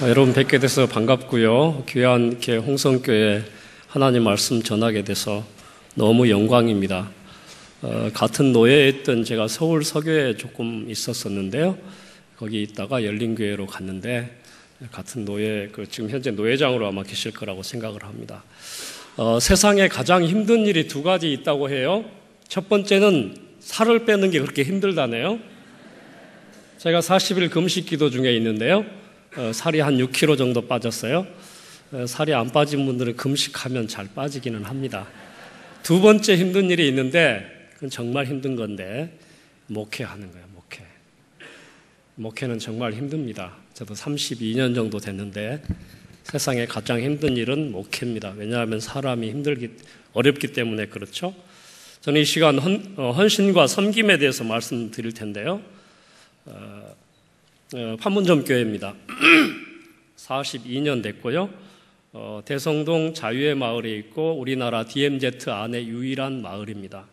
여러분 뵙게 돼서 반갑고요. 귀한 이렇게 홍성교회 하나님 말씀 전하게 돼서 너무 영광입니다. 같은 노예에 있던 제가 서울 서교에 조금 있었었는데요. 거기 있다가 열린교회로 갔는데 같은 노예, 지금 현재 노예장으로 아마 계실 거라고 생각을 합니다. 세상에 가장 힘든 일이 두 가지 있다고 해요. 첫 번째는 살을 빼는 게 그렇게 힘들다네요. 제가 40일 금식 기도 중에 있는데요. 살이 한 6kg 정도 빠졌어요. 살이 안 빠진 분들은 금식하면 잘 빠지기는 합니다. 두 번째 힘든 일이 있는데 그건 정말 힘든 건데 목회하는 거예요. 목회는 정말 힘듭니다. 저도 32년 정도 됐는데 세상에 가장 힘든 일은 목회입니다. 왜냐하면 사람이 어렵기 때문에 그렇죠. 저는 이 시간 헌신과 섬김에 대해서 말씀드릴 텐데요. 판문점 교회입니다. 42년 됐고요. 대성동 자유의 마을에 있고 우리나라 DMZ 안에 유일한 마을입니다.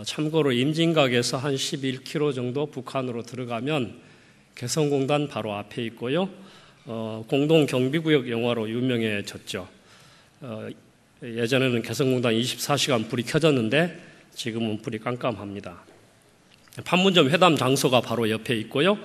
참고로 임진각에서 한 11km 정도 북한으로 들어가면 개성공단 바로 앞에 있고요. 공동경비구역 영화로 유명해졌죠. 예전에는 개성공단 24시간 불이 켜졌는데 지금은 불이 깜깜합니다. 판문점 회담 장소가 바로 옆에 있고요.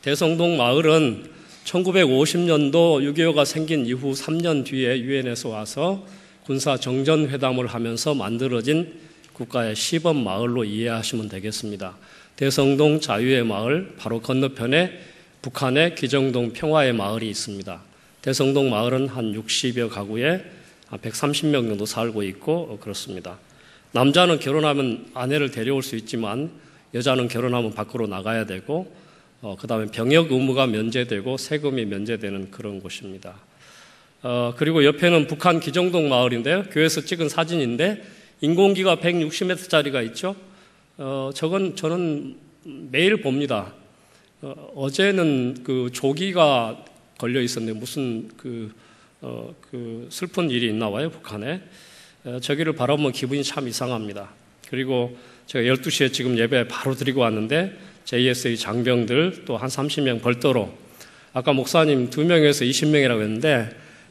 대성동 마을은 1950년도 6.25가 생긴 이후 3년 뒤에 유엔에서 와서 군사 정전회담을 하면서 만들어진 국가의 시범 마을로 이해하시면 되겠습니다. 대성동 자유의 마을 바로 건너편에 북한의 기정동 평화의 마을이 있습니다. 대성동 마을은 한 60여 가구에 한 130명 정도 살고 있고 그렇습니다. 남자는 결혼하면 아내를 데려올 수 있지만 여자는 결혼하면 밖으로 나가야 되고 그 다음에 병역 의무가 면제되고 세금이 면제되는 그런 곳입니다. 그리고 옆에는 북한 기정동 마을인데요. 교회에서 찍은 사진인데 인공기가 160m짜리가 있죠. 저는 매일 봅니다. 어제는 그 조기가 걸려 있었는데 무슨 슬픈 일이 있나 봐요, 북한에. 저기를 바라보면 기분이 참 이상합니다. 그리고 제가 12시에 지금 예배 바로 드리고 왔는데 JSA 장병들 또 한 30명 별도로 아까 목사님 2명에서 20명이라고 했는데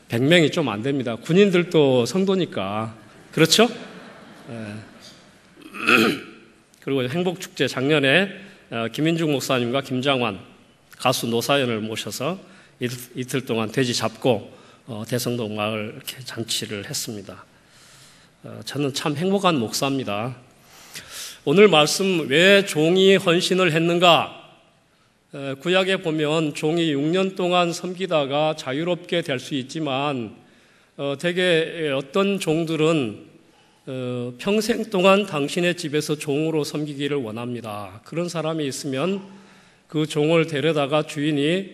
100명이 좀 안 됩니다. 군인들도 성도니까. 그렇죠? 그리고 행복축제 작년에 김인중 목사님과 김장환 가수 노사연을 모셔서 이틀 동안 돼지 잡고 대성동 마을 이렇게 잔치를 했습니다. 저는 참 행복한 목사입니다. 오늘 말씀 왜 종이 헌신을 했는가? 구약에 보면 종이 6년 동안 섬기다가 자유롭게 될 수 있지만 대개 어떤 종들은 평생 동안 당신의 집에서 종으로 섬기기를 원합니다. 그런 사람이 있으면 그 종을 데려다가 주인이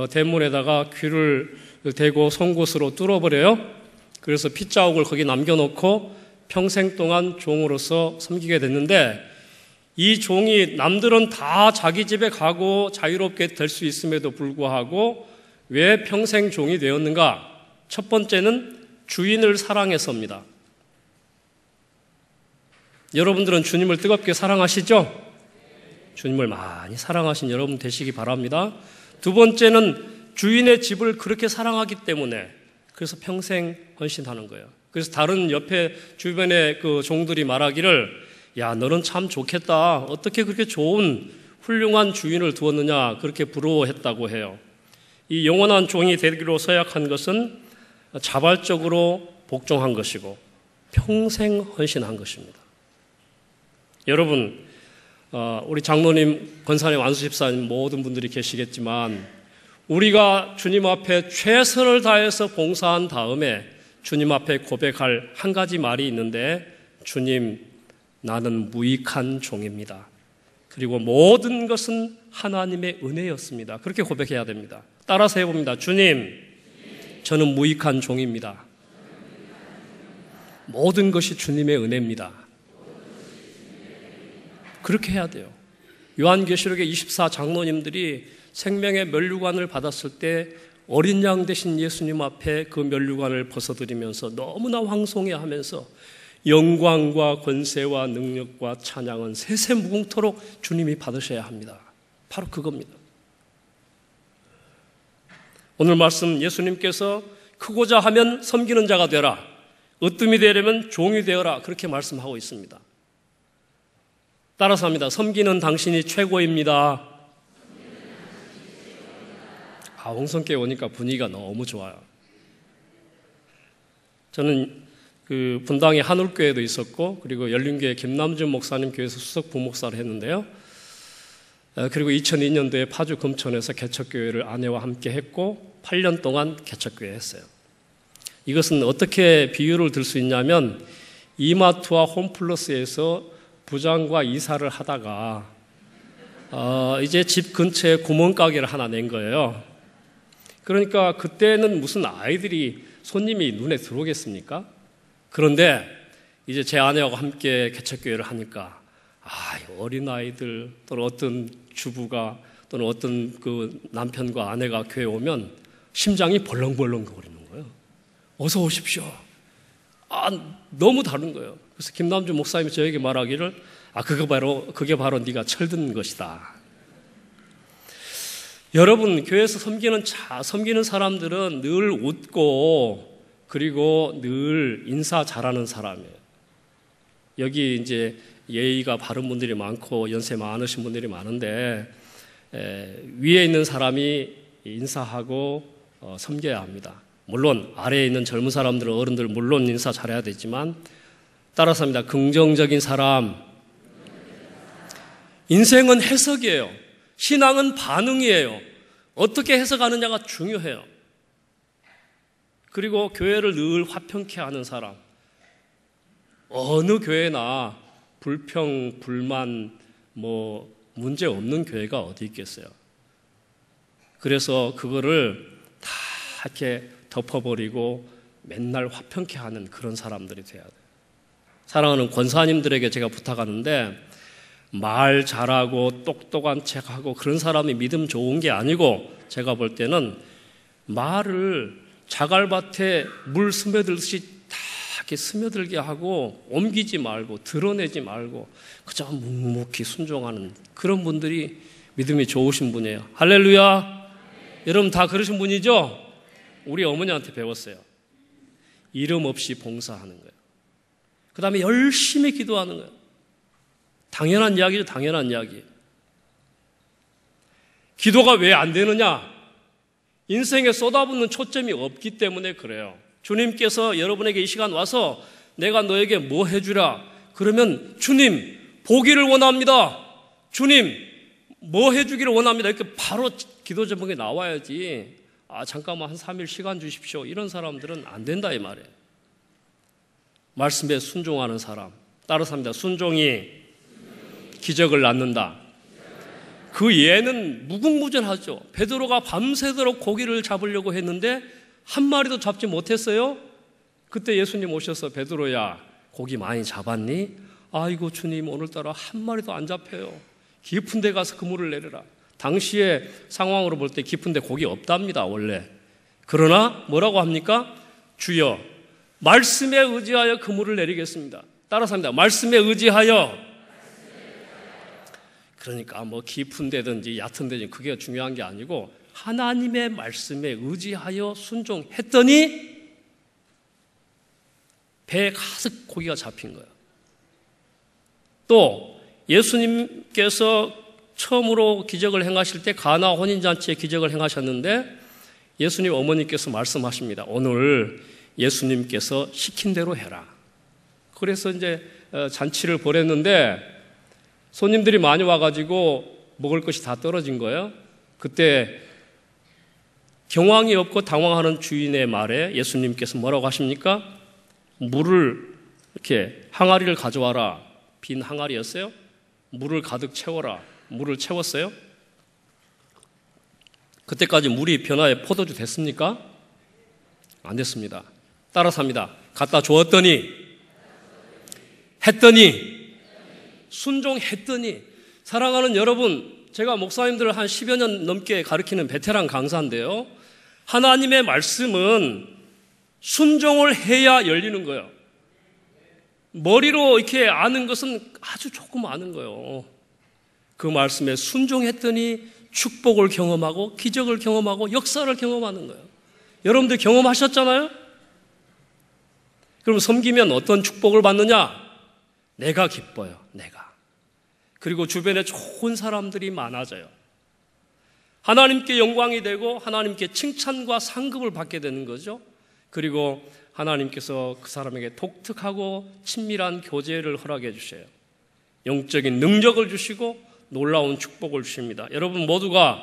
대문에다가 귀를 대고 송곳으로 뚫어버려요. 그래서 핏자국을 거기 남겨놓고 평생 동안 종으로서 섬기게 됐는데 이 종이 남들은 다 자기 집에 가고 자유롭게 될 수 있음에도 불구하고 왜 평생 종이 되었는가? 첫 번째는 주인을 사랑해서입니다. 여러분들은 주님을 뜨겁게 사랑하시죠? 주님을 많이 사랑하신 여러분 되시기 바랍니다. 두 번째는 주인의 집을 그렇게 사랑하기 때문에 그래서 평생 헌신하는 거예요. 그래서 다른 옆에 주변의 그 종들이 말하기를 야 너는 참 좋겠다. 어떻게 그렇게 좋은 훌륭한 주인을 두었느냐 그렇게 부러워했다고 해요. 이 영원한 종이 되기로 서약한 것은 자발적으로 복종한 것이고 평생 헌신한 것입니다. 여러분 우리 장로님, 권사님, 안수집사님 모든 분들이 계시겠지만 우리가 주님 앞에 최선을 다해서 봉사한 다음에 주님 앞에 고백할 한 가지 말이 있는데 주님 나는 무익한 종입니다. 그리고 모든 것은 하나님의 은혜였습니다. 그렇게 고백해야 됩니다. 따라서 해봅니다. 주님 저는 무익한 종입니다. 모든 것이 주님의 은혜입니다. 그렇게 해야 돼요. 요한계시록의 24장로님들이 생명의 면류관을 받았을 때 어린 양 되신 예수님 앞에 그 면류관을 벗어드리면서 너무나 황송해하면서 영광과 권세와 능력과 찬양은 세세무궁토록 주님이 받으셔야 합니다. 바로 그겁니다. 오늘 말씀 예수님께서 크고자 하면 섬기는 자가 되라. 으뜸이 되려면 종이 되어라. 그렇게 말씀하고 있습니다. 따라서 합니다. 섬기는 당신이 최고입니다. 홍성교회 오니까 분위기가 너무 좋아요. 저는 그 분당에 한울교회도 있었고, 그리고 열린교회 김남준 목사님 교회에서 수석 부목사를 했는데요. 그리고 2002년도에 파주 금천에서 개척교회를 아내와 함께 했고 8년 동안 개척교회 했어요. 이것은 어떻게 비유를 들 수 있냐면 이마트와 홈플러스에서 부장과 이사를 하다가 이제 집 근처에 구멍가게를 하나 낸 거예요. 그러니까 그때는 무슨 아이들이 손님이 눈에 들어오겠습니까? 그런데 이제 제 아내와 함께 개척교회를 하니까 어린아이들 또는 어떤 주부가 또는 어떤 그 남편과 아내가 교회에 오면 심장이 벌렁벌렁 거리는 거예요. 어서 오십시오. 너무 다른 거예요. 그래서 김남준 목사님이 저에게 말하기를 그게 바로 네가 철든 것이다. 여러분, 교회에서 섬기는 사람들은 늘 웃고 그리고 늘 인사 잘하는 사람이에요. 여기 이제 예의가 바른 분들이 많고 연세 많으신 분들이 많은데 위에 있는 사람이 인사하고 섬겨야 합니다. 물론 아래에 있는 젊은 사람들, 어른들 물론 인사 잘해야 되지만 따라서 합니다. 긍정적인 사람. 인생은 해석이에요. 신앙은 반응이에요. 어떻게 해석하느냐가 중요해요. 그리고 교회를 늘 화평케 하는 사람. 어느 교회나 불평, 불만, 문제 없는 교회가 어디 있겠어요. 그래서 그거를 다 이렇게 덮어버리고 맨날 화평케 하는 그런 사람들이 돼야 돼요. 사랑하는 권사님들에게 제가 부탁하는데 말 잘하고 똑똑한 척하고 그런 사람이 믿음 좋은 게 아니고 제가 볼 때는 말을 자갈밭에 물 스며들듯이 다 이렇게 스며들게 하고 옮기지 말고 드러내지 말고 그저 묵묵히 순종하는 그런 분들이 믿음이 좋으신 분이에요. 할렐루야. 여러분 다 그러신 분이죠? 우리 어머니한테 배웠어요. 이름 없이 봉사하는 거예요. 그 다음에 열심히 기도하는 거예요. 당연한 이야기죠. 당연한 이야기. 기도가 왜 안 되느냐? 인생에 쏟아붓는 초점이 없기 때문에 그래요. 주님께서 여러분에게 이 시간 와서 내가 너에게 뭐 해주라. 그러면 주님 보기를 원합니다. 주님 뭐 해주기를 원합니다. 이렇게 바로 기도 제목에 나와야지. 잠깐만 한 3일 시간 주십시오. 이런 사람들은 안 된다 이 말이에요. 말씀에 순종하는 사람. 따라서 합니다. 순종이 기적을 낳는다. 그 예는 무궁무진하죠. 베드로가 밤새도록 고기를 잡으려고 했는데 한 마리도 잡지 못했어요. 그때 예수님 오셔서 베드로야 고기 많이 잡았니? 아이고 주님 오늘따라 한 마리도 안 잡혀요. 깊은 데 가서 그물을 내려라. 당시의 상황으로 볼 때 깊은 데 고기 없답니다 원래. 그러나 뭐라고 합니까? 주여 말씀에 의지하여 그물을 내리겠습니다. 따라서 합니다. 말씀에 의지하여. 그러니까 깊은 데든지 얕은 데든지 그게 중요한 게 아니고 하나님의 말씀에 의지하여 순종했더니 배에 가득 고기가 잡힌 거예요. 또 예수님께서 처음으로 기적을 행하실 때 가나 혼인잔치에 기적을 행하셨는데 예수님 어머니께서 말씀하십니다. 오늘 예수님께서 시킨 대로 해라. 그래서 이제 잔치를 벌였는데 손님들이 많이 와가지고 먹을 것이 다 떨어진 거예요. 그때 경황이 없고 당황하는 주인의 말에 예수님께서 뭐라고 하십니까? 물을 이렇게 항아리를 가져와라. 빈 항아리였어요. 물을 가득 채워라. 물을 채웠어요. 그때까지 물이 변화해 포도주 됐습니까? 안 됐습니다. 따라서 합니다. 갖다 주었더니 했더니 순종했더니. 사랑하는 여러분, 제가 목사님들을 한 10여 년 넘게 가르치는 베테랑 강사인데요. 하나님의 말씀은 순종을 해야 열리는 거예요. 머리로 이렇게 아는 것은 아주 조금 아는 거예요. 그 말씀에 순종했더니 축복을 경험하고 기적을 경험하고 역사를 경험하는 거예요. 여러분들 경험하셨잖아요? 그럼 섬기면 어떤 축복을 받느냐? 내가 기뻐요. 내가. 그리고 주변에 좋은 사람들이 많아져요. 하나님께 영광이 되고 하나님께 칭찬과 상급을 받게 되는 거죠. 그리고 하나님께서 그 사람에게 독특하고 친밀한 교제를 허락해 주셔요. 영적인 능력을 주시고 놀라운 축복을 주십니다. 여러분 모두가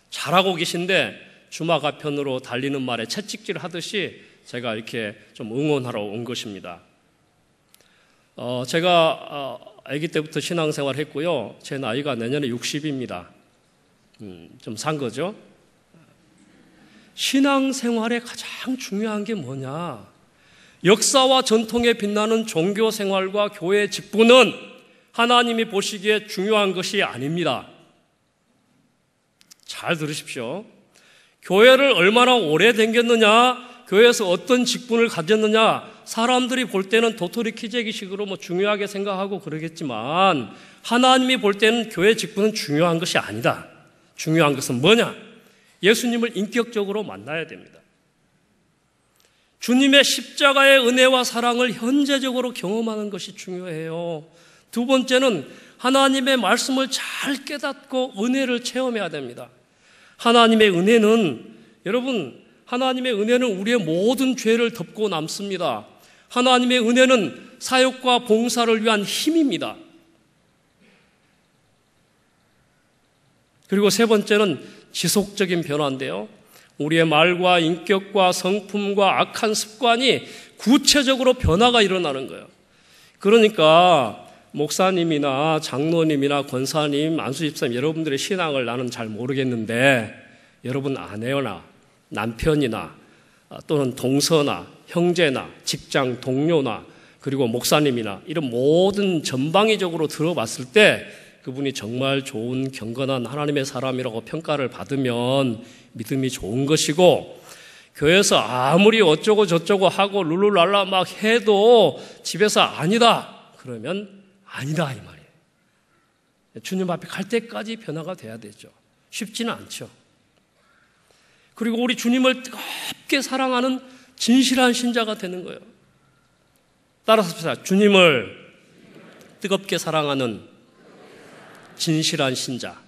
잘하고 계신데 주마가편으로 달리는 말에 채찍질 하듯이 제가 이렇게 좀 응원하러 온 것입니다. 제가 아기 때부터 신앙생활을 했고요. 제 나이가 내년에 60입니다. 좀 산 거죠. 신앙생활에 가장 중요한 게 뭐냐? 역사와 전통에 빛나는 종교생활과 교회 직분은 하나님이 보시기에 중요한 것이 아닙니다. 잘 들으십시오. 교회를 얼마나 오래 다녔느냐, 교회에서 어떤 직분을 가졌느냐, 사람들이 볼 때는 도토리 키재기식으로 중요하게 생각하고 그러겠지만 하나님이 볼 때는 교회 직분은 중요한 것이 아니다. 중요한 것은 뭐냐? 예수님을 인격적으로 만나야 됩니다. 주님의 십자가의 은혜와 사랑을 현재적으로 경험하는 것이 중요해요. 두 번째는 하나님의 말씀을 잘 깨닫고 은혜를 체험해야 됩니다. 하나님의 은혜는, 여러분, 하나님의 은혜는 우리의 모든 죄를 덮고 남습니다. 하나님의 은혜는 사역과 봉사를 위한 힘입니다. 그리고 세 번째는 지속적인 변화인데요. 우리의 말과 인격과 성품과 악한 습관이 구체적으로 변화가 일어나는 거예요. 그러니까 목사님이나 장로님이나 권사님, 안수집사님 여러분들의 신앙을 나는 잘 모르겠는데 여러분 아내나 남편이나 또는 동서나 형제나 직장 동료나 그리고 목사님이나 이런 모든 전방위적으로 들어봤을 때 그분이 정말 좋은 경건한 하나님의 사람이라고 평가를 받으면 믿음이 좋은 것이고, 교회에서 아무리 어쩌고 저쩌고 하고 룰루랄라 막 해도 집에서 아니다 그러면 아니다 이 말이에요. 주님 앞에 갈 때까지 변화가 돼야 되죠. 쉽지는 않죠. 그리고 우리 주님을 뜨겁게 사랑하는 진실한 신자가 되는 거예요. 따라서 주님을 뜨겁게 사랑하는 진실한 신자.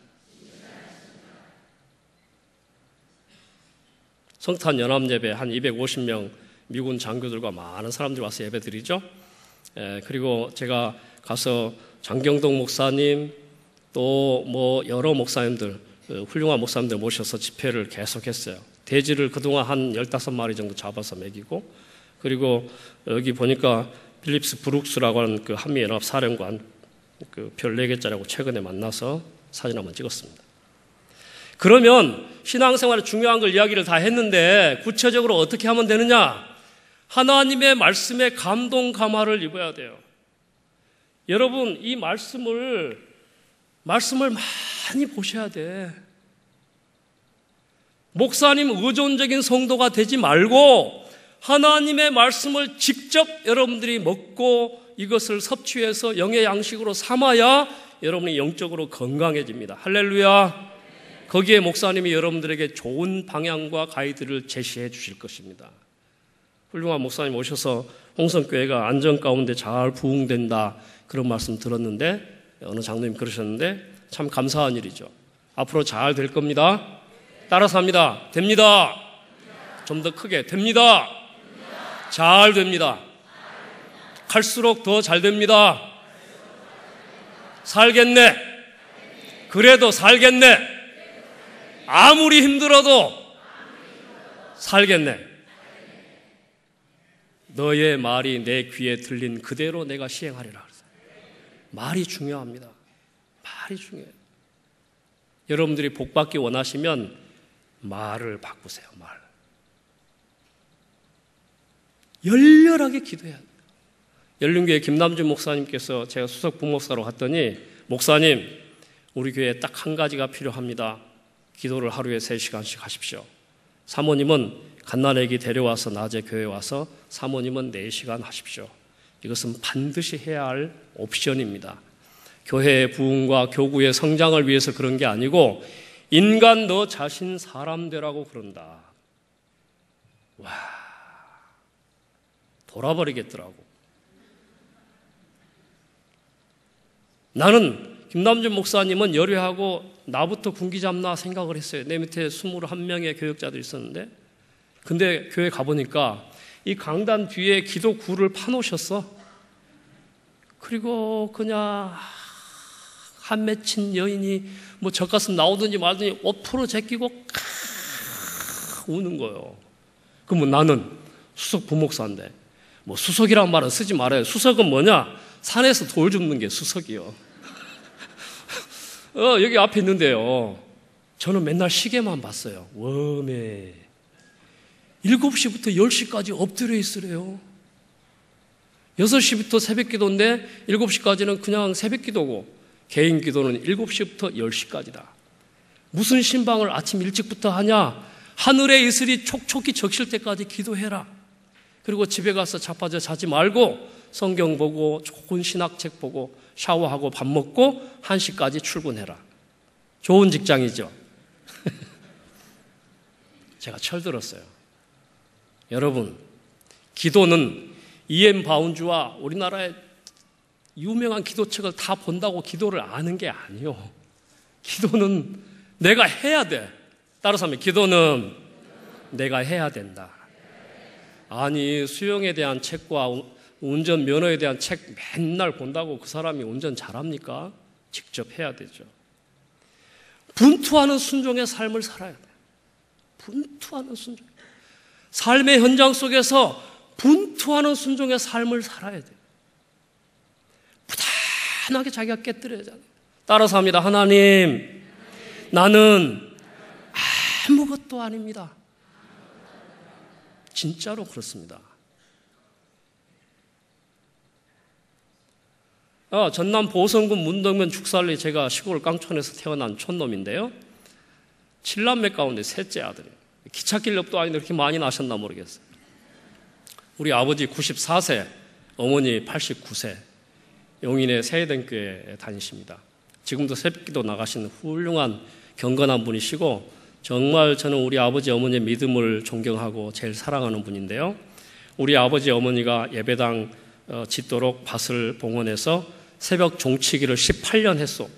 성탄 연합예배 한 250명 미군 장교들과 많은 사람들이 와서 예배 드리죠. 그리고 제가 가서 장경동 목사님 또 여러 목사님들, 훌륭한 목사님들 모셔서 집회를 계속했어요. 돼지를 그동안 한 15마리 정도 잡아서 먹이고, 그리고 여기 보니까 필립스 브룩스라고 하는 그 한미연합 사령관 별 4개짜리하고 최근에 만나서 사진 한번 찍었습니다. 그러면 신앙생활에 중요한 걸 이야기를 다 했는데 구체적으로 어떻게 하면 되느냐? 하나님의 말씀에 감동 감화를 입어야 돼요. 여러분 이 말씀을 많이 보셔야 돼. 목사님 의존적인 성도가 되지 말고 하나님의 말씀을 직접 여러분들이 먹고 이것을 섭취해서 영의 양식으로 삼아야 여러분이 영적으로 건강해집니다. 할렐루야. 거기에 목사님이 여러분들에게 좋은 방향과 가이드를 제시해 주실 것입니다. 훌륭한 목사님 오셔서 홍성교회가 안전 가운데 잘 부흥된다 그런 말씀 들었는데, 어느 장로님 그러셨는데 참 감사한 일이죠. 앞으로 잘 될 겁니다. 따라서 합니다. 됩니다. 좀 더 크게 됩니다. 잘 됩니다. 갈수록 더 잘 됩니다. 살겠네. 그래도 살겠네. 아무리 힘들어도 살겠네. 너의 말이 내 귀에 들린 그대로 내가 시행하리라. 말이 중요합니다. 말이 중요해요. 여러분들이 복받기 원하시면 말을 바꾸세요. 말. 열렬하게 기도해야 돼요. 열린교회 김남준 목사님께서 제가 수석 부목사로 갔더니, 목사님 우리 교회에 딱 한 가지가 필요합니다. 기도를 하루에 3시간씩 하십시오. 사모님은 갓난아기 데려와서 낮에 교회에 와서 사모님은 4시간 하십시오. 이것은 반드시 해야 할 옵션입니다. 교회의 부흥과 교구의 성장을 위해서 그런 게 아니고 인간 너 자신 사람 되라고 그런다. 와, 돌아버리겠더라고. 나는 김남준 목사님은 열외하고 나부터 군기 잡나 생각을 했어요. 내 밑에 21명의 교역자들이 있었는데, 근데 교회 가보니까 이 강단 뒤에 기도구를 파놓으셨어. 그리고 그냥 한 맺힌 여인이 뭐 젖가슴 나오든지 말든지 옷 풀어 제끼고 우는 거예요. 그러면 나는 수석 부목사인데, 뭐 수석이란 말은 쓰지 말아요. 수석은 뭐냐? 산에서 돌 줍는 게 수석이요. 여기 앞에 있는데요, 저는 맨날 시계만 봤어요. 웜에 7시부터 10시까지 엎드려 있으래요. 6시부터 새벽 기도인데 7시까지는 그냥 새벽 기도고, 개인 기도는 7시부터 10시까지다. 무슨 신방을 아침 일찍부터 하냐? 하늘의 이슬이 촉촉히 적실 때까지 기도해라. 그리고 집에 가서 자빠져 자지 말고 성경 보고 좋은 신학책 보고 샤워하고 밥 먹고 1시까지 출근해라. 좋은 직장이죠. 제가 철들었어요. 여러분, 기도는 E.M. 바운주와 우리나라의 유명한 기도책을 다 본다고 기도를 아는 게 아니요. 기도는 내가 해야 돼. 따라서 하면 기도는 내가 해야 된다. 아니, 수영에 대한 책과 운전 면허에 대한 책 맨날 본다고 그 사람이 운전 잘합니까? 직접 해야 되죠. 분투하는 순종의 삶을 살아야 돼요. 분투하는 순종. 삶의 현장 속에서 분투하는 순종의 삶을 살아야 돼요. 부단하게 자기가 깨뜨려야 돼요. 따라서 합니다. 하나님, 나는 아무것도 아닙니다. 진짜로 그렇습니다. 전남 보성군 문덕면 죽살리, 제가 시골 깡촌에서 태어난 촌놈인데요, 7남매 가운데 셋째 아들이에요. 기찻길렵도 아닌데 그렇게 많이 나셨나 모르겠어요. 우리 아버지 94세, 어머니 89세, 용인의 세해등교회에 다니십니다. 지금도 새벽기도 나가시는 훌륭한 경건한 분이시고, 정말 저는 우리 아버지 어머니의 믿음을 존경하고 제일 사랑하는 분인데요, 우리 아버지 어머니가 예배당 짓도록 밭을 봉헌해서 새벽 종치기를 18년 했소.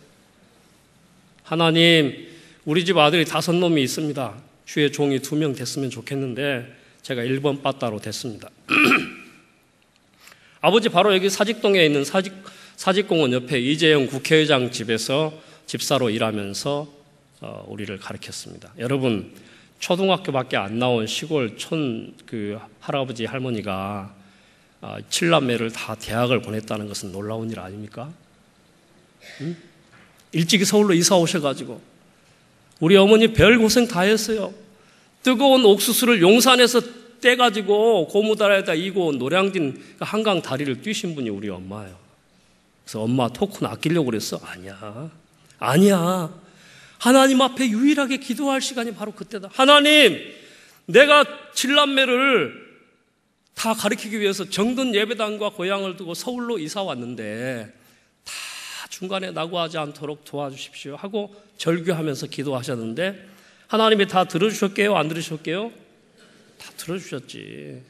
하나님, 우리 집 아들이 5놈이 있습니다. 주의 종이 2명 됐으면 좋겠는데 제가 1번 빠따로 됐습니다. 아버지 바로 여기 사직동에 있는 사직공원 옆에 이재영 국회의장 집에서 집사로 일하면서 우리를 가르쳤습니다. 여러분, 초등학교밖에 안 나온 시골 촌 할아버지 할머니가 7남매를 다 대학을 보냈다는 것은 놀라운 일 아닙니까? 응? 일찍이 서울로 이사 오셔가지고 우리 어머니 별 고생 다 했어요. 뜨거운 옥수수를 용산에서 떼가지고 고무다리에다 이고 노량진 한강 다리를 뛰신 분이 우리 엄마예요. 그래서 엄마 토큰 아끼려고 그랬어? 아니야. 하나님 앞에 유일하게 기도할 시간이 바로 그때다. 하나님, 내가 7남매를 다 가르치기 위해서 정든 예배당과 고향을 두고 서울로 이사 왔는데 다 중간에 낙오하지 않도록 도와주십시오 하고 절규하면서 기도하셨는데, 하나님이 다 들어주셨게요? 안 들으셨게요? 다 들어주셨지.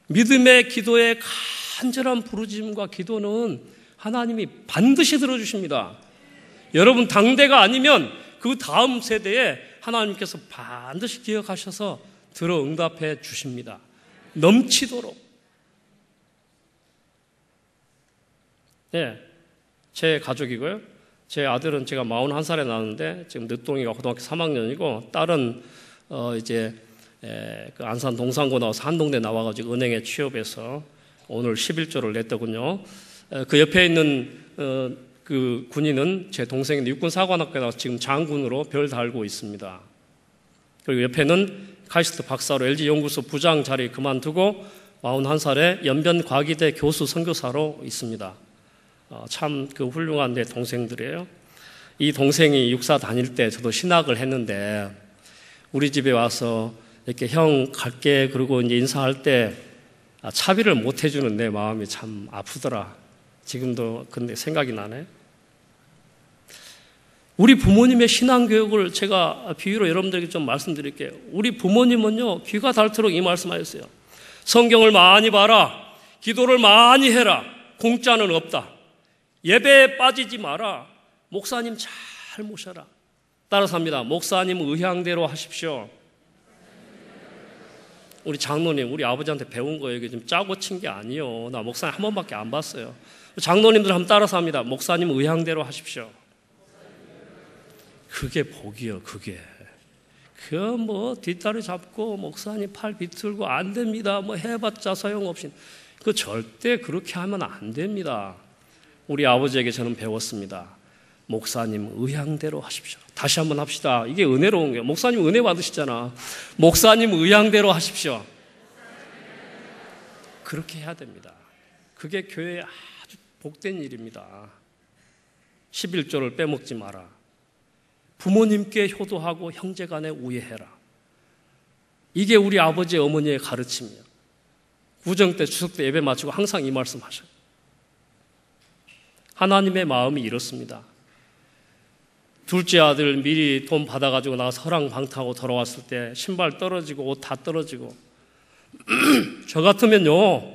믿음의 기도의 간절한 부르짖음과 기도는 하나님이 반드시 들어주십니다. 여러분, 당대가 아니면 그 다음 세대에 하나님께서 반드시 기억하셔서 들어 응답해 주십니다. 넘치도록. 네, 제 가족이고요. 제 아들은 제가 41살에 낳았는데 지금 늦둥이가 고등학교 3학년이고, 딸은 이제 그 안산 동산고 나와서 한동대 나와가지고 은행에 취업해서 오늘 11조를 냈더군요. 그 옆에 있는 그 군인은 제 동생인데 육군사관학교에 나와서 지금 장군으로 별 달고 있습니다. 그리고 옆에는 카이스트 박사로 LG 연구소 부장 자리 그만두고 41살에 연변과기대 교수 선교사로 있습니다. 참 그 훌륭한 내 동생들이에요. 이 동생이 육사 다닐 때 저도 신학을 했는데 우리 집에 와서 이렇게 형 갈게 그러고 이제 인사할 때 차비를 못 해주는 내 마음이 참 아프더라. 지금도 근데 생각이 나네. 우리 부모님의 신앙교육을 제가 비유로 여러분들에게 좀 말씀드릴게요. 우리 부모님은요, 귀가 닳도록 이 말씀하셨어요. 성경을 많이 봐라. 기도를 많이 해라. 공짜는 없다. 예배에 빠지지 마라. 목사님 잘 모셔라. 따라서 합니다. 목사님 의향대로 하십시오. 우리 장로님, 우리 아버지한테 배운 거예요. 이게 좀 짜고 친 게 아니에요. 나 목사님 한 번밖에 안 봤어요. 장로님들 한번 따라서 합니다. 목사님 의향대로 하십시오. 그게 복이요, 그게. 그 뭐 뒷다리 잡고 목사님 팔 비틀고 안 됩니다. 뭐 해봤자 소용없이. 그 절대 그렇게 하면 안 됩니다. 우리 아버지에게 저는 배웠습니다. 목사님 의향대로 하십시오. 다시 한번 합시다. 이게 은혜로운 거예요. 목사님 은혜 받으시잖아. 목사님 의향대로 하십시오. 그렇게 해야 됩니다. 그게 교회의 아주 복된 일입니다. 11조를 빼먹지 마라. 부모님께 효도하고 형제간에 우애해라. 이게 우리 아버지 어머니의 가르침이에요. 구정 때 추석 때 예배 마치고 항상 이 말씀 하셔요. 하나님의 마음이 이렇습니다. 둘째 아들 미리 돈 받아가지고 나가서 허랑방탕하고 돌아왔을 때 신발 떨어지고 옷 다 떨어지고 저 같으면요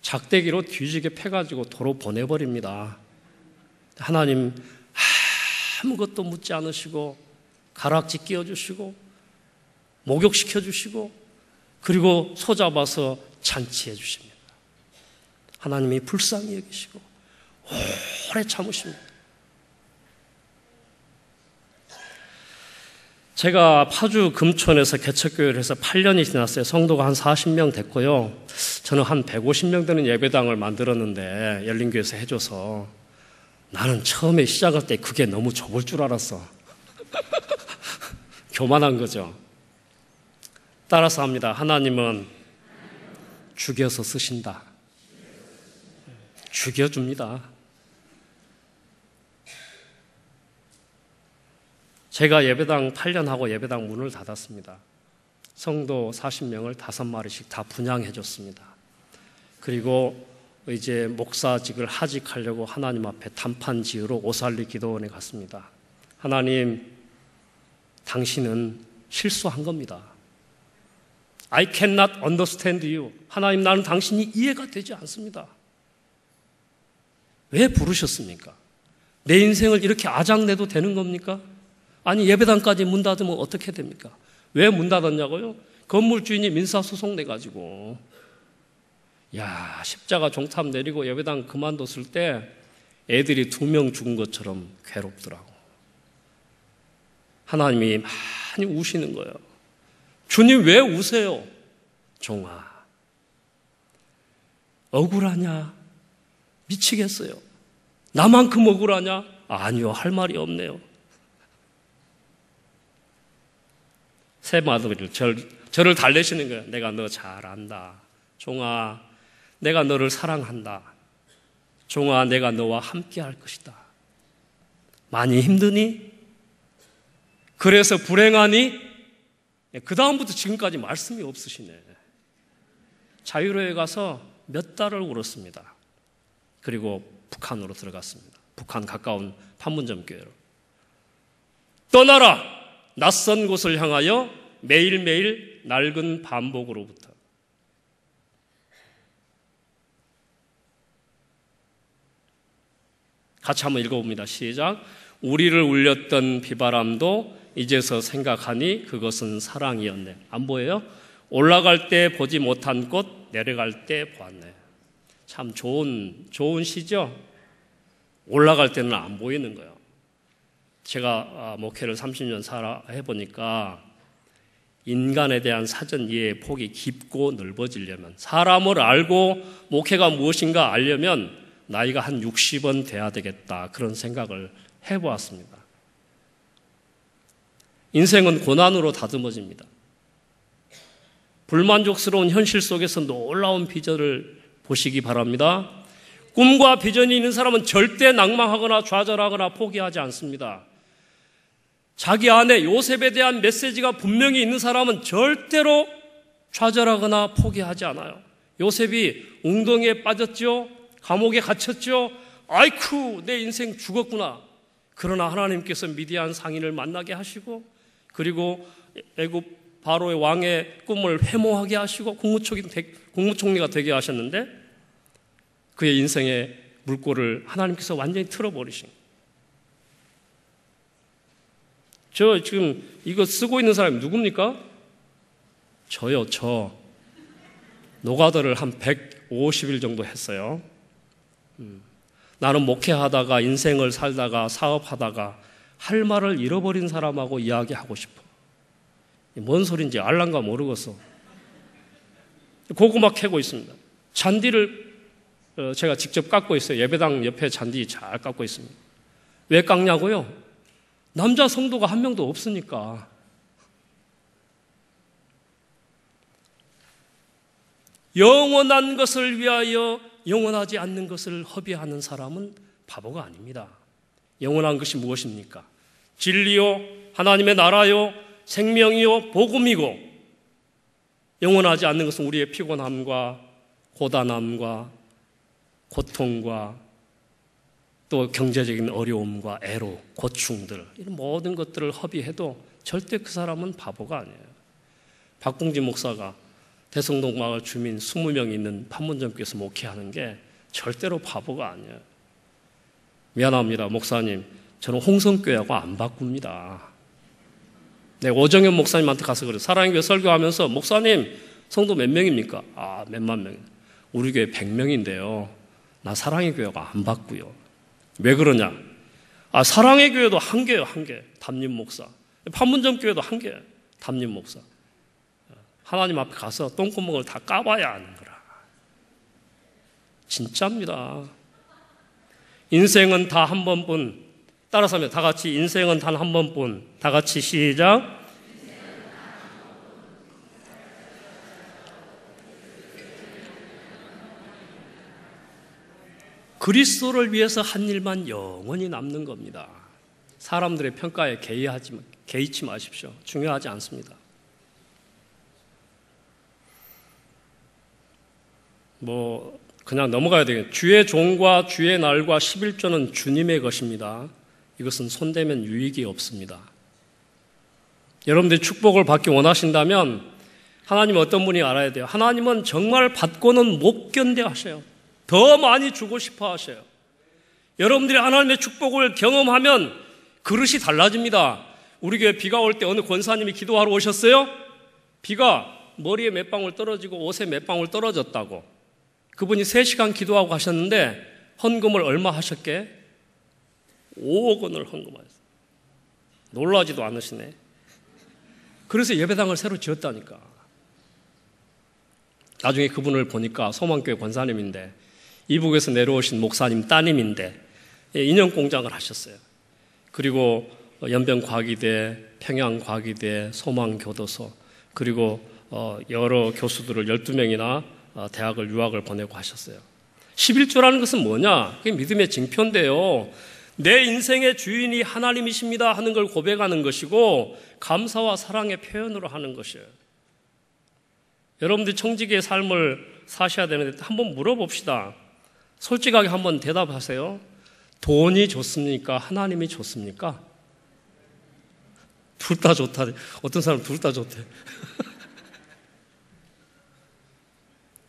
작대기로 뒤지게 패가지고 도로 보내버립니다. 하나님 아무것도 묻지 않으시고 가락지 끼워주시고 목욕시켜주시고 그리고 소잡아서 잔치해 주십니다. 하나님이 불쌍히 여기시고 오래 참으십니다. 제가 파주 금촌에서 개척교회를 해서 8년이 지났어요. 성도가 한 40명 됐고요. 저는 한 150명 되는 예배당을 만들었는데 열린교회에서 해줘서 나는 처음에 시작할 때 그게 너무 좁을 줄 알았어. 교만한 거죠. 따라서 합니다. 하나님은 죽여서 쓰신다. 죽여줍니다. 제가 예배당 8년 하고 예배당 문을 닫았습니다. 성도 40명을 5마리씩 다 분양해 줬습니다. 그리고 이제 목사직을 하직하려고 하나님 앞에 단판 지으러 오살리 기도원에 갔습니다. 하나님, 당신은 실수한 겁니다. I cannot understand you. 하나님, 나는 당신이 이해가 되지 않습니다. 왜 부르셨습니까? 내 인생을 이렇게 아작내도 되는 겁니까? 아니 예배당까지 문 닫으면 어떻게 됩니까? 왜 문 닫았냐고요? 건물주인이 민사소송 내가지고 야 십자가 종탑 내리고 예배당 그만뒀을 때 애들이 2명 죽은 것처럼 괴롭더라고. 하나님이 많이 우시는 거예요. 주님 왜 우세요? 종아 억울하냐? 미치겠어요. 나만큼 억울하냐? 아니요, 할 말이 없네요. 새 마더리를 저를 달래시는 거예요. 내가 너 잘 안다. 종아, 내가 너를 사랑한다. 종아, 내가 너와 함께 할 것이다. 많이 힘드니? 그래서 불행하니? 그 다음부터 지금까지 말씀이 없으시네. 자유로에 가서 몇 달을 울었습니다. 그리고 북한으로 들어갔습니다. 북한 가까운 판문점 교회로. 떠나라! 낯선 곳을 향하여 매일매일 낡은 반복으로부터. 같이 한번 읽어봅니다. 시작. 우리를 울렸던 비바람도 이제서 생각하니 그것은 사랑이었네. 안 보여요? 올라갈 때 보지 못한 꽃, 내려갈 때 보았네. 참 좋은 시죠? 올라갈 때는 안 보이는 거예요. 제가 목회를 30년 해보니까 인간에 대한 사전 이해의 폭이 깊고 넓어지려면, 사람을 알고 목회가 무엇인가 알려면 나이가 한 60은 돼야 되겠다, 그런 생각을 해보았습니다. 인생은 고난으로 다듬어집니다. 불만족스러운 현실 속에서 놀라운 비전을 보시기 바랍니다. 꿈과 비전이 있는 사람은 절대 낭망하거나 좌절하거나 포기하지 않습니다. 자기 안에 요셉에 대한 메시지가 분명히 있는 사람은 절대로 좌절하거나 포기하지 않아요. 요셉이 웅덩이에 빠졌죠. 감옥에 갇혔죠. 아이쿠, 내 인생 죽었구나. 그러나 하나님께서 미디안 상인을 만나게 하시고 그리고 애굽 바로의 왕의 꿈을 회모하게 하시고 국무총리가 되게 하셨는데 그의 인생의 물꼬를 하나님께서 완전히 틀어버리신 거예요. 저 지금 이거 쓰고 있는 사람이 누굽니까? 저요, 저. 노가다를 한 150일 정도 했어요. 나는 목회하다가 인생을 살다가 사업하다가 할 말을 잃어버린 사람하고 이야기하고 싶어. 뭔 소린지 알란가 모르겠어. 고구마 캐고 있습니다. 잔디를 제가 직접 깎고 있어요. 예배당 옆에 잔디 잘 깎고 있습니다. 왜 깎냐고요? 남자 성도가 한 명도 없으니까. 영원한 것을 위하여 영원하지 않는 것을 허비하는 사람은 바보가 아닙니다. 영원한 것이 무엇입니까? 진리요, 하나님의 나라요, 생명이요, 복음이고, 영원하지 않는 것은 우리의 피곤함과 고단함과 고통과 또 경제적인 어려움과 애로, 고충들, 이런 모든 것들을 허비해도 절대 그 사람은 바보가 아니에요. 박봉진 목사가 대성동 마을 주민 20명 있는 판문점교에서 목회하는 게 절대로 바보가 아니에요. 미안합니다, 목사님. 저는 홍성교회하고 안 바꿉니다. 오정현 목사님한테 가서 그래요. 사랑의 교회 설교하면서 목사님, 성도 몇 명입니까? 몇만 명. 우리 교회 100명인데요. 나 사랑의 교회가 안 바꾸요. 왜 그러냐? 사랑의 교회도 한 개요, 한 개. 담임 목사. 판문점 교회도 한 개. 담임 목사. 하나님 앞에 가서 똥구멍을 다 까봐야 아는 거라. 진짜입니다. 인생은 다 한 번뿐. 따라서 하면 다 같이 인생은 단 한 번뿐. 다 같이 시작. 그리스도를 위해서 한 일만 영원히 남는 겁니다. 사람들의 평가에 개의치 마십시오. 중요하지 않습니다. 그냥 넘어가야 되겠네요. 주의 종과 주의 날과 11조는 주님의 것입니다. 이것은 손대면 유익이 없습니다. 여러분들이 축복을 받기 원하신다면 하나님은 어떤 분이 알아야 돼요? 하나님은 정말 받고는 못 견뎌 하셔요. 더 많이 주고 싶어 하셔요. 여러분들이 하나님의 축복을 경험하면 그릇이 달라집니다. 우리 교회 비가 올 때 어느 권사님이 기도하러 오셨어요? 비가 머리에 몇 방울 떨어지고 옷에 몇 방울 떨어졌다고. 그분이 3시간 기도하고 가셨는데 헌금을 얼마 하셨게? 5억 원을 헌금하셨어요. 놀라지도 않으시네. 그래서 예배당을 새로 지었다니까. 나중에 그분을 보니까 소망교회 권사님인데 이북에서 내려오신 목사님 따님인데 인형공장을 하셨어요. 그리고 연변과기대, 평양과기대, 소망교도소 그리고 여러 교수들을 12명이나 대학을 유학을 보내고 하셨어요. 11조라는 것은 뭐냐? 그게 믿음의 징표인데요. 내 인생의 주인이 하나님이십니다 하는 걸 고백하는 것이고 감사와 사랑의 표현으로 하는 것이에요. 여러분들이 청지기의 삶을 사셔야 되는데 한번 물어봅시다. 솔직하게 한번 대답하세요. 돈이 좋습니까? 하나님이 좋습니까? 둘 다 좋다. 어떤 사람은 둘 다 좋대.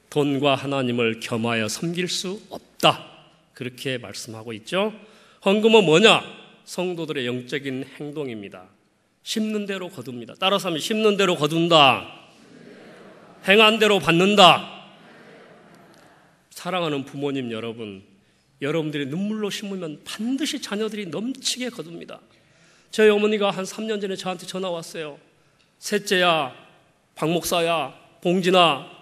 돈과 하나님을 겸하여 섬길 수 없다. 그렇게 말씀하고 있죠. 헌금은 뭐냐? 성도들의 영적인 행동입니다. 심는 대로 거둡니다. 따라서 하면 심는 대로 거둔다. 행한 대로 받는다. 사랑하는 부모님 여러분, 여러분들이 눈물로 심으면 반드시 자녀들이 넘치게 거둡니다. 저희 어머니가 한 3년 전에 저한테 전화 왔어요. 셋째야, 박 목사야, 봉진아,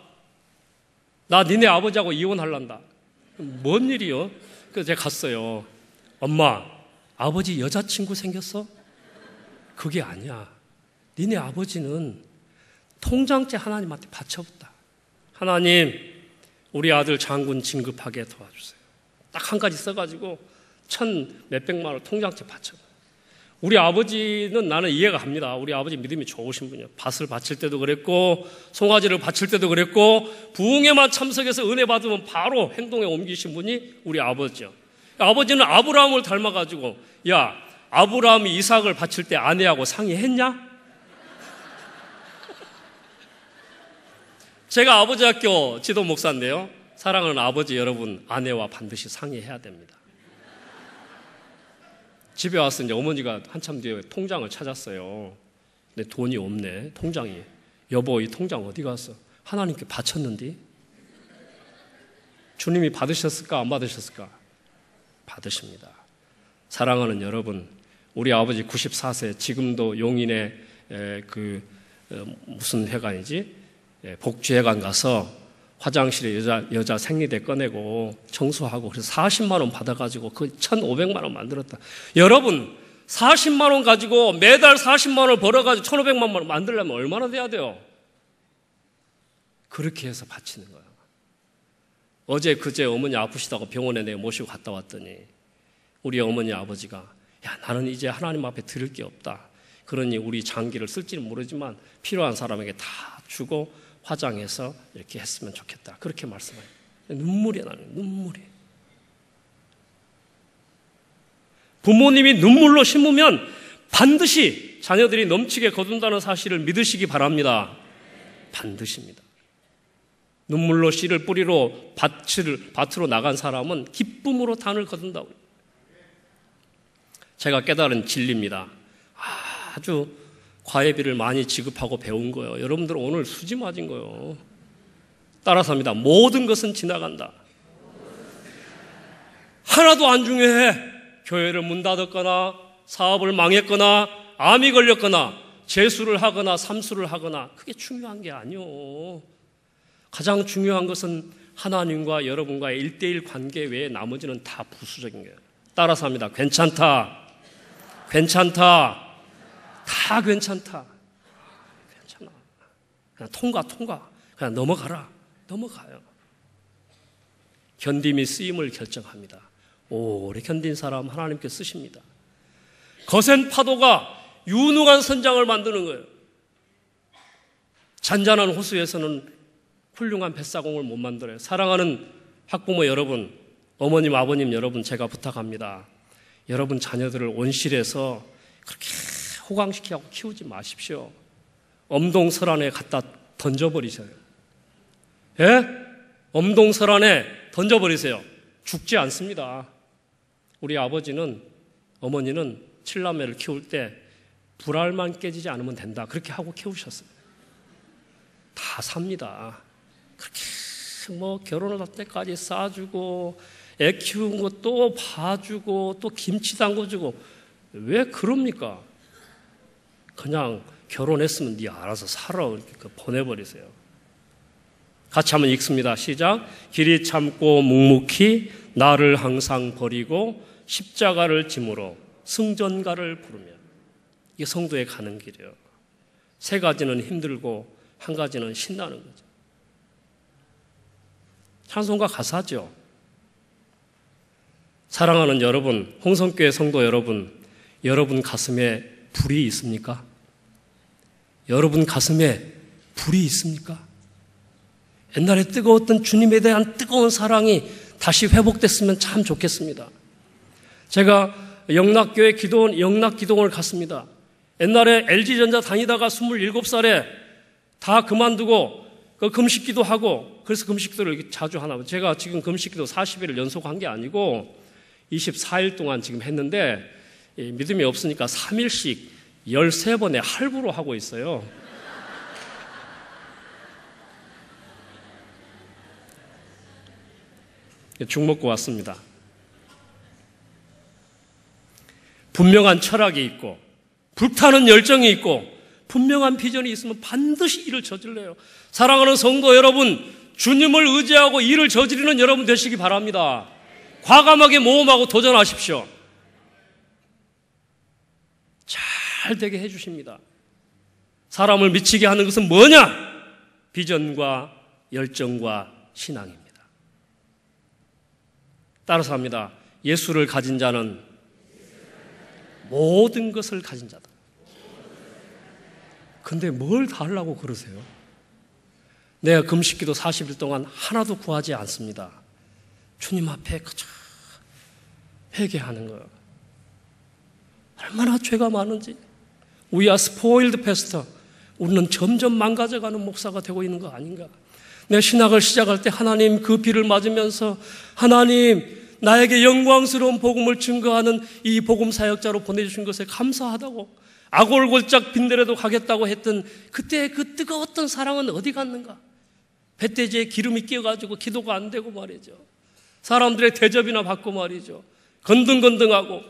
나 니네 아버지하고 이혼할란다. 뭔 일이요? 그래서 제가 갔어요. 엄마, 아버지 여자친구 생겼어? 그게 아니야. 니네 아버지는 통장째 하나님한테 바쳐봤다. 하나님, 우리 아들 장군 진급하게 도와주세요. 딱 한 가지 써가지고 1,몇백만 원 통장째 바쳐봐. 우리 아버지는 나는 이해가 갑니다. 우리 아버지 믿음이 좋으신 분이에요. 밭을 바칠 때도 그랬고 송아지를 바칠 때도 그랬고 부흥회만 참석해서 은혜 받으면 바로 행동에 옮기신 분이 우리 아버지요. 아버지는 아브라함을 닮아가지고 야, 아브라함이 이삭을 바칠 때 아내하고 상의했냐? 제가 아버지 학교 지도 목사인데요. 사랑하는 아버지 여러분, 아내와 반드시 상의해야 됩니다. 집에 와서 이제 어머니가 한참 뒤에 통장을 찾았어요. 근데 돈이 없네, 통장이. 여보, 이 통장 어디 갔어? 하나님께 바쳤는데? 주님이 받으셨을까, 안 받으셨을까? 받으십니다. 사랑하는 여러분, 우리 아버지 94세, 지금도 용인에 무슨 회관이지? 복지회관 가서 화장실에 여자 생리대 꺼내고 청소하고 그래서 40만 원 받아가지고 그 1,500만 원 만들었다. 여러분, 40만 원 가지고 매달 40만 원을 벌어가지고 1,500만 원 만들려면 얼마나 돼야 돼요? 그렇게 해서 바치는 거예요. 어제 그제 어머니 아프시다고 병원에 내가 모시고 갔다 왔더니 우리 어머니 아버지가 야, 나는 이제 하나님 앞에 드릴 게 없다. 그러니 우리 장기를 쓸지는 모르지만 필요한 사람에게 다 주고 화장해서 이렇게 했으면 좋겠다. 그렇게 말씀해요. 눈물이 나는 눈물이. 부모님이 눈물로 심으면 반드시 자녀들이 넘치게 거둔다는 사실을 믿으시기 바랍니다. 반드시입니다. 눈물로 씨를 뿌리로 밭으로 나간 사람은 기쁨으로 단을 거둔다고. 제가 깨달은 진리입니다. 아주 과외비를 많이 지급하고 배운 거예요. 여러분들 오늘 수지 맞은 거예요. 따라서 합니다. 모든 것은 지나간다. 하나도 안 중요해. 교회를 문 닫았거나 사업을 망했거나 암이 걸렸거나 재수를 하거나 삼수를 하거나 그게 중요한 게 아니요. 가장 중요한 것은 하나님과 여러분과의 1:1 관계 외에 나머지는 다 부수적인 거예요. 따라서 합니다. 괜찮다. 괜찮다. 다 괜찮다. 괜찮아. 그냥 통과. 그냥 넘어가요. 견딤이 쓰임을 결정합니다. 오래 견딘 사람 하나님께 쓰십니다. 거센 파도가 유능한 선장을 만드는 거예요. 잔잔한 호수에서는 훌륭한 뱃사공을 못 만들어요. 사랑하는 학부모 여러분, 어머님, 아버님 여러분, 제가 부탁합니다. 여러분 자녀들을 온실에서 그렇게 호강시키고 키우지 마십시오. 엄동설안에 갖다 던져버리세요. 예? 엄동설안에 던져버리세요. 죽지 않습니다. 우리 아버지는, 어머니는 7남매를 키울 때 불알만 깨지지 않으면 된다. 그렇게 하고 키우셨어요. 다 삽니다. 그렇게 결혼을 할 때까지 싸주고 애 키운 거 또 봐주고 또 김치 담궈주고 왜 그럽니까? 그냥 결혼했으면 네 알아서 살아 이렇게 보내버리세요. 같이 한번 읽습니다. 시작. 길이 참고 묵묵히 나를 항상 버리고 십자가를 짐으로 승전가를 부르며. 이게 성도에 가는 길이에요. 세 가지는 힘들고 한 가지는 신나는 거죠. 찬송가 가사죠. 사랑하는 여러분, 홍성교회 성도 여러분, 여러분 가슴에 불이 있습니까? 여러분 가슴에 불이 있습니까? 옛날에 뜨거웠던 주님에 대한 뜨거운 사랑이 다시 회복됐으면 참 좋겠습니다. 제가 영락교회 영락기도원을 갔습니다. 옛날에 LG전자 다니다가 27살에 다 그만두고 금식기도 하고 그래서 금식기도를 자주 하나. 제가 지금 금식기도 40일을 연속한 게 아니고 24일 동안 지금 했는데 믿음이 없으니까 3일씩 13번에 할부로 하고 있어요. 죽 먹고 왔습니다. 분명한 철학이 있고 불타는 열정이 있고 분명한 비전이 있으면 반드시 일을 저질러요. 사랑하는 성도 여러분, 주님을 의지하고 일을 저지르는 여러분 되시기 바랍니다. 과감하게 모험하고 도전하십시오. 잘 되게 해주십니다. 사람을 미치게 하는 것은 뭐냐? 비전과 열정과 신앙입니다. 따라서 합니다. 예수를 가진 자는 모든 것을 가진 자다. 근데 뭘 달라고 그러세요? 내가 금식기도 40일 동안 하나도 구하지 않습니다. 주님 앞에 그저 회개하는 거예요. 얼마나 죄가 많은지. We are spoiled pastor. 우리는 점점 망가져가는 목사가 되고 있는 거 아닌가. 내 신학을 시작할 때 하나님 그 비를 맞으면서 하나님 나에게 영광스러운 복음을 증거하는 이 복음 사역자로 보내주신 것에 감사하다고, 아골골짝 빈대라도 가겠다고 했던 그때 그 뜨거웠던 사랑은 어디 갔는가. 뱃돼지에 기름이 끼어가지고 기도가 안 되고 말이죠. 사람들의 대접이나 받고 말이죠. 건등건등하고,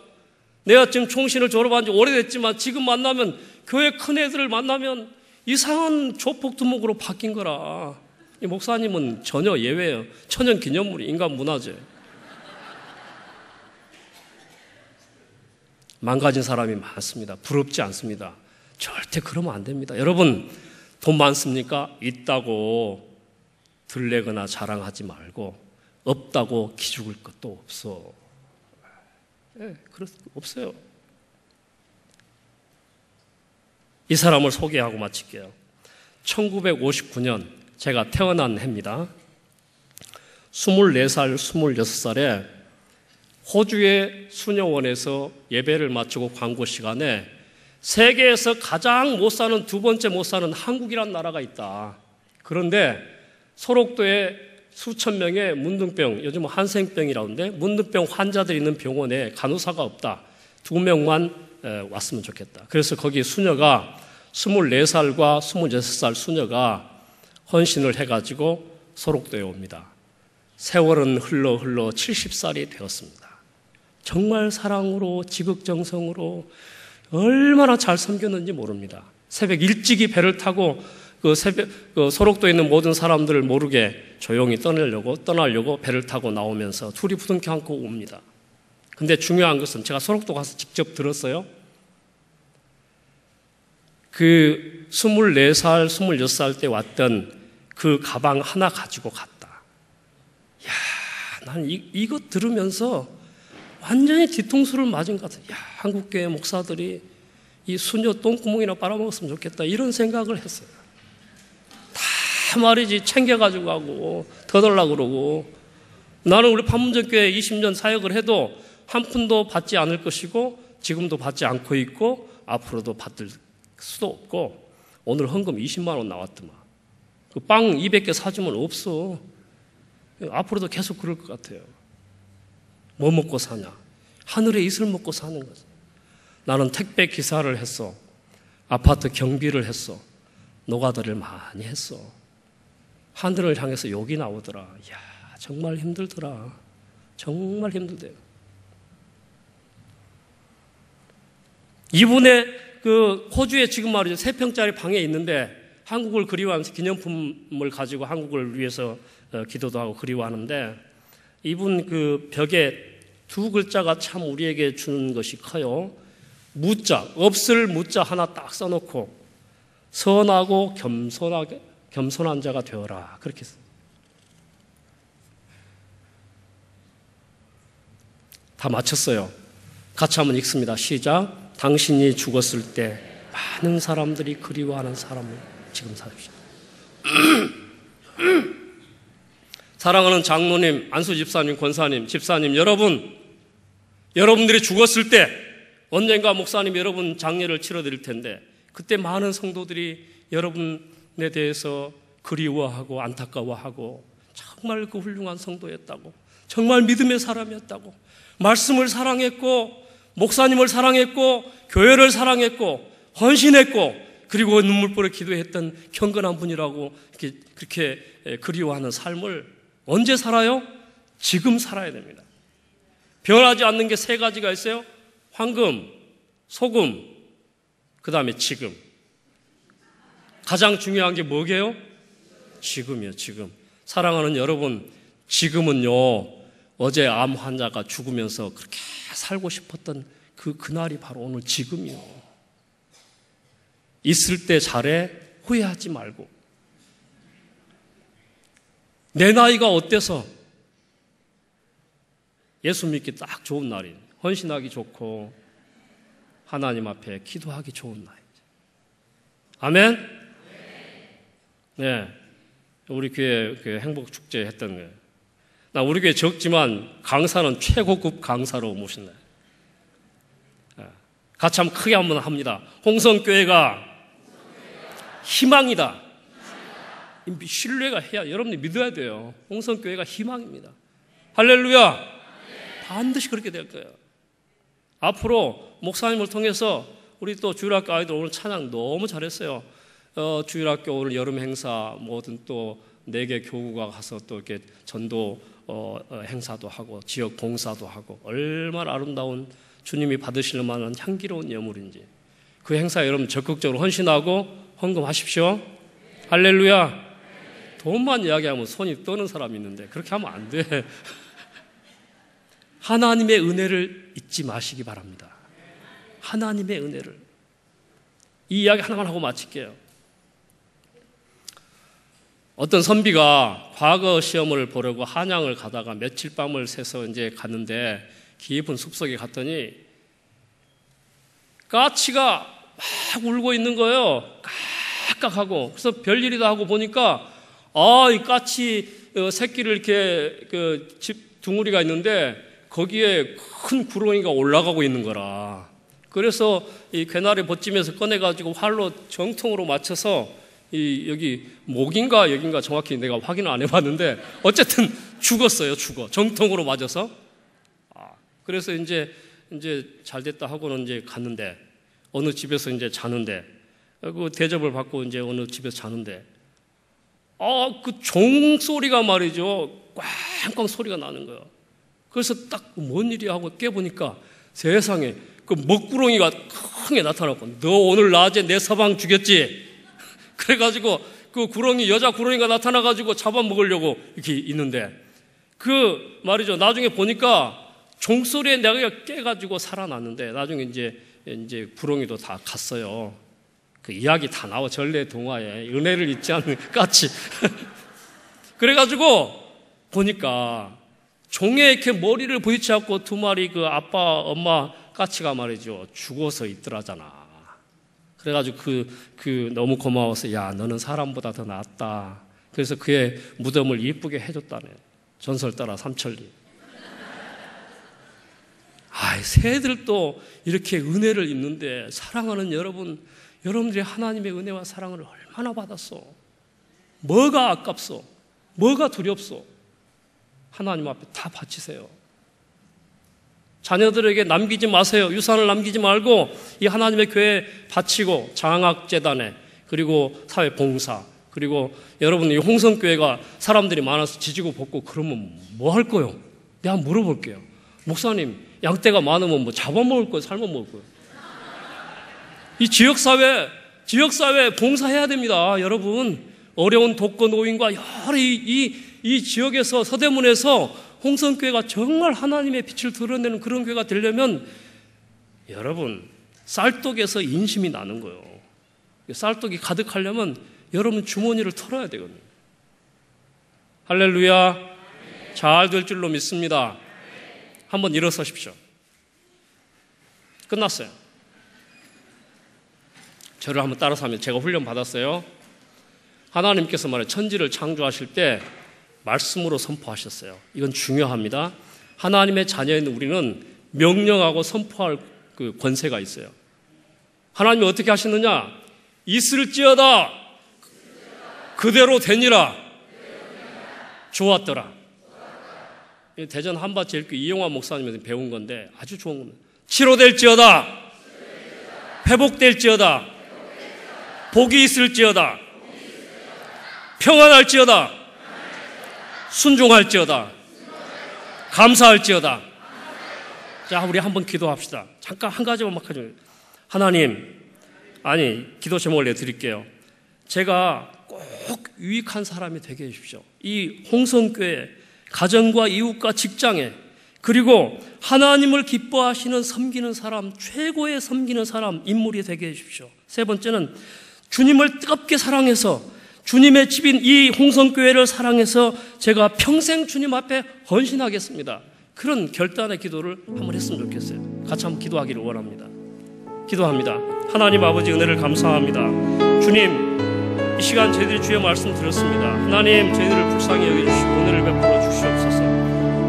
내가 지금 총신을 졸업한 지 오래됐지만 지금 만나면, 교회 큰 애들을 만나면 이상한 조폭두목으로 바뀐 거라. 이 목사님은 전혀 예외예요. 천연기념물이, 인간 문화재. 망가진 사람이 많습니다. 부럽지 않습니다. 절대 그러면 안 됩니다. 여러분, 돈 많습니까? 있다고 들레거나 자랑하지 말고, 없다고 기죽을 것도 없어. 없어요. 이 사람을 소개하고 마칠게요. 1959년 제가 태어난 해입니다. 24살, 26살에 호주의 수녀원에서 예배를 마치고 광고 시간에 세계에서 가장 못 사는, 두 번째 못 사는 한국이란 나라가 있다. 그런데 소록도에 수천 명의 문둥병, 요즘 한생병이라는데 문둥병 환자들이 있는 병원에 간호사가 없다. 2명만 왔으면 좋겠다. 그래서 거기 수녀가 24살과 26살 수녀가 헌신을 해가지고 소록도에 옵니다. 세월은 흘러 70살이 되었습니다. 정말 사랑으로 지극정성으로 얼마나 잘 섬겼는지 모릅니다. 새벽 일찍이 배를 타고 그 소록도에 있는 모든 사람들을 모르게 조용히 떠나려고 배를 타고 나오면서 둘이 부둥켜 안고 옵니다. 근데 중요한 것은 제가 소록도 가서 직접 들었어요. 그 24살, 26살 때 왔던 그 가방 하나 가지고 갔다. 야, 난 이거 들으면서 완전히 뒤통수를 맞은 것 같아요. 야, 한국교회 목사들이 이 수녀 똥구멍이나 빨아먹었으면 좋겠다. 이런 생각을 했어요. 다 말이지 챙겨가지고 가고 더 달라고 그러고, 나는 우리 판문점교회 20년 사역을 해도 한 푼도 받지 않을 것이고 지금도 받지 않고 있고 앞으로도 받을 수도 없고, 오늘 헌금 20만 원 나왔더만. 그 빵 200개 사주면 없어. 앞으로도 계속 그럴 것 같아요. 뭐 먹고 사냐? 하늘의 이슬 먹고 사는 거지. 나는 택배 기사를 했어. 아파트 경비를 했어. 노가다를 많이 했어. 하늘을 향해서 욕이 나오더라. 이야, 정말 힘들더라. 정말 힘들대요. 이분의 그 호주에 지금 말이죠. 3평짜리 방에 있는데 한국을 그리워하면서 기념품을 가지고 한국을 위해서 기도도 하고 그리워하는데, 이분 그 벽에 2글자가 참 우리에게 주는 것이 커요. 무자, 없을 무자 하나 딱 써놓고 선하고 겸손한 자가 되어라. 그렇게 써요. 다 마쳤어요. 같이 한번 읽습니다. 시작. 당신이 죽었을 때 많은 사람들이 그리워하는 사람을 지금 사십시오. 사랑하는 장로님, 안수 집사님, 권사님, 집사님 여러분들이 죽었을 때 언젠가 목사님 여러분 장례를 치러드릴 텐데, 그때 많은 성도들이 여러분에 대해서 그리워하고 안타까워하고, 정말 그 훌륭한 성도였다고, 정말 믿음의 사람이었다고, 말씀을 사랑했고 목사님을 사랑했고 교회를 사랑했고 헌신했고, 그리고 눈물보에 기도했던 경건한 분이라고 그렇게 그리워하는 삶을 언제 살아요? 지금 살아야 됩니다. 변하지 않는 게 3가지가 있어요. 황금, 소금, 그 다음에 지금. 가장 중요한 게 뭐게요? 지금이요, 지금. 사랑하는 여러분, 지금은요, 어제 암 환자가 죽으면서 그렇게 살고 싶었던 그날이 바로 오늘 지금이요. 있을 때 잘해, 후회하지 말고. 내 나이가 어때서 예수 믿기 딱 좋은 날이에요. 헌신하기 좋고 하나님 앞에 기도하기 좋은 날이죠. 아멘? 네, 우리 교회 행복축제 했던 거예요. 나 우리 교회 적지만 강사는 최고급 강사로 모신다. 같이 한번 크게 한번 합니다. 홍성교회가 희망이다. 신뢰가 해야, 여러분이 믿어야 돼요. 홍성교회가 희망입니다. 할렐루야. 반드시 그렇게 될 거예요. 앞으로 목사님을 통해서 우리 또 주일학교 아이들 오늘 찬양 너무 잘했어요. 주일학교 오늘 여름 행사 뭐든 또 4개 교구가 가서 또 이렇게 전도 행사도 하고 지역 봉사도 하고 얼마나 아름다운 주님이 받으실 만한 향기로운 예물인지 그 행사에 여러분 적극적으로 헌신하고 헌금하십시오. 할렐루야. 돈만 이야기하면 손이 떠는 사람이 있는데 그렇게 하면 안 돼. 하나님의 은혜를 잊지 마시기 바랍니다. 하나님의 은혜를. 이 이야기 하나만 하고 마칠게요. 어떤 선비가 과거 시험을 보려고 한양을 가다가 며칠 밤을 새서 이제 갔는데 깊은 숲속에 갔더니 까치가 막 울고 있는 거예요. 깍깍하고. 그래서 별일이다 하고 보니까 이 까치 새끼를 이렇게 집 둥우리가 있는데 거기에 큰 구렁이가 올라가고 있는 거라. 그래서 이 괴나리 벗지면서 꺼내가지고 활로 정통으로 맞춰서 여기 목인가 여긴가 정확히 내가 확인을 안 해봤는데 어쨌든 죽었어요. 정통으로 맞아서. 그래서 이제 잘 됐다 하고는 이제 갔는데 어느 집에서 이제 자는데 그 대접을 받고 이제 어느 집에서 자는데 그 종소리가 말이죠. 꽝꽝 소리가 나는 거예요. 그래서 딱 뭔 일이야 하고 깨보니까 세상에 그 먹구렁이가 크게 나타났고 너 오늘 낮에 내 서방 죽였지? 그래가지고 그 구렁이 여자 구렁이가 나타나가지고 잡아먹으려고 이렇게 있는데 그 말이죠. 나중에 보니까 종소리에 내가 깨가지고 살아났는데 나중에 이제 구렁이도 다 갔어요. 그 이야기 다 나와 전래 동화에 은혜를 잊지 않는 까치. 그래가지고 보니까 종에 이렇게 머리를 부딪혀 갖고 2마리 그 아빠 엄마 까치가 말이죠 죽어서 있더라잖아. 그래가지고 그 너무 고마워서 야 너는 사람보다 더 낫다. 그래서 그의 무덤을 이쁘게 해줬다네. 전설 따라 삼천리. 새들도 이렇게 은혜를 입는데 사랑하는 여러분들이 하나님의 은혜와 사랑을 얼마나 받았어. 뭐가 아깝소? 뭐가 두렵소? 하나님 앞에 다 바치세요. 자녀들에게 남기지 마세요. 유산을 남기지 말고 이 하나님의 교회에 바치고 장학재단에 그리고 사회봉사 그리고 여러분 이 홍성교회가 사람들이 많아서 지지고 볶고 그러면 뭐 할 거요? 내가 물어볼게요. 목사님 양떼가 많으면 뭐 잡아먹을 거예요? 삶아먹을 거예요? 이 지역사회 봉사해야 됩니다. 여러분 어려운 독거 노인과 여러 이 지역에서 서대문에서 홍성교회가 정말 하나님의 빛을 드러내는 그런 교회가 되려면 여러분 쌀떡에서 인심이 나는 거예요. 쌀떡이 가득하려면 여러분 주머니를 털어야 되거든요. 할렐루야. 잘 될 줄로 믿습니다. 한번 일어서십시오. 끝났어요. 저를 한번 따라서 하면 제가 훈련 받았어요. 하나님께서 말해 천지를 창조하실 때 말씀으로 선포하셨어요. 이건 중요합니다. 하나님의 자녀인 우리는 명령하고 선포할 그 권세가 있어요. 하나님이 어떻게 하셨느냐? 있을지어다 그대로 되니라 좋았더라. 대전 한밭제일교 이용환 목사님한테 배운 건데 아주 좋은 겁니다. 치료될지어다 회복될지어다 복이 있을지어다 평안할지어다 순종할지어다 감사할지어다. 자, 우리 한번 기도합시다. 잠깐 한 가지만 막 하죠. 하나님, 기도 제목을 내드릴게요. 제가 꼭 유익한 사람이 되게 해주십시오. 이 홍성교회 가정과 이웃과 직장에 그리고 하나님을 기뻐하시는 섬기는 사람, 최고의 섬기는 사람, 인물이 되게 해주십시오. 세 번째는 주님을 뜨겁게 사랑해서 주님의 집인 이 홍성교회를 사랑해서 제가 평생 주님 앞에 헌신하겠습니다. 그런 결단의 기도를 한번 했으면 좋겠어요. 같이 한번 기도하기를 원합니다. 기도합니다. 하나님 아버지 은혜를 감사합니다. 주님, 이 시간 저희들이 주의 말씀 들었습니다. 하나님, 저희들을 불쌍히 여겨주시고 은혜를 베풀어 주시옵소서.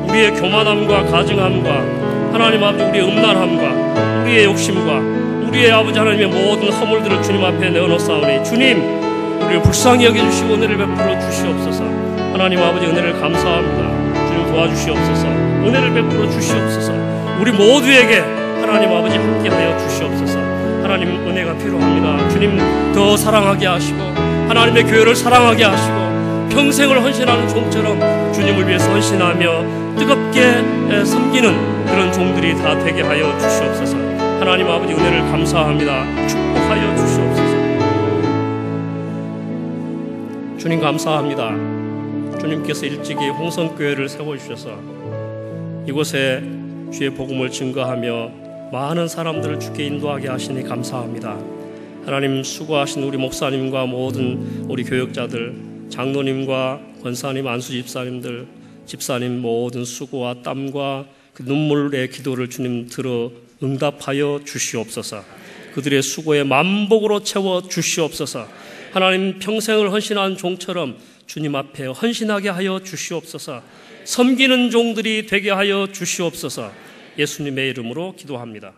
우리의 교만함과 가증함과 하나님 아버지 우리의 음란함과 우리의 욕심과 우리의 아버지 하나님의 모든 허물들을 주님 앞에 내어놓사오니 주님, 우리를 불쌍히 여겨주시고 은혜를 베풀어 주시옵소서. 하나님 아버지, 은혜를 감사합니다. 주님 도와주시옵소서. 은혜를 베풀어 주시옵소서. 우리 모두에게 하나님 아버지 함께하여 주시옵소서. 하나님, 은혜가 필요합니다. 주님, 더 사랑하게 하시고 하나님의 교회를 사랑하게 하시고 평생을 헌신하는 종처럼 주님을 위해서 헌신하며 뜨겁게 섬기는 그런 종들이 다 되게 하여 주시옵소서. 하나님 아버지, 은혜를 감사합니다. 축복하여 주시옵소서. 주님 감사합니다. 주님께서 일찍이 홍성교회를 세워주셔서 이곳에 주의 복음을 증거하며 많은 사람들을 주께 인도하게 하시니 감사합니다. 하나님, 수고하신 우리 목사님과 모든 우리 교역자들, 장로님과 권사님, 안수 집사님들, 집사님 모든 수고와 땀과 그 눈물의 기도를 주님 들어 응답하여 주시옵소서. 그들의 수고에 만복으로 채워 주시옵소서. 하나님, 평생을 헌신한 종처럼 주님 앞에 헌신하게 하여 주시옵소서. 섬기는 종들이 되게 하여 주시옵소서. 예수님의 이름으로 기도합니다.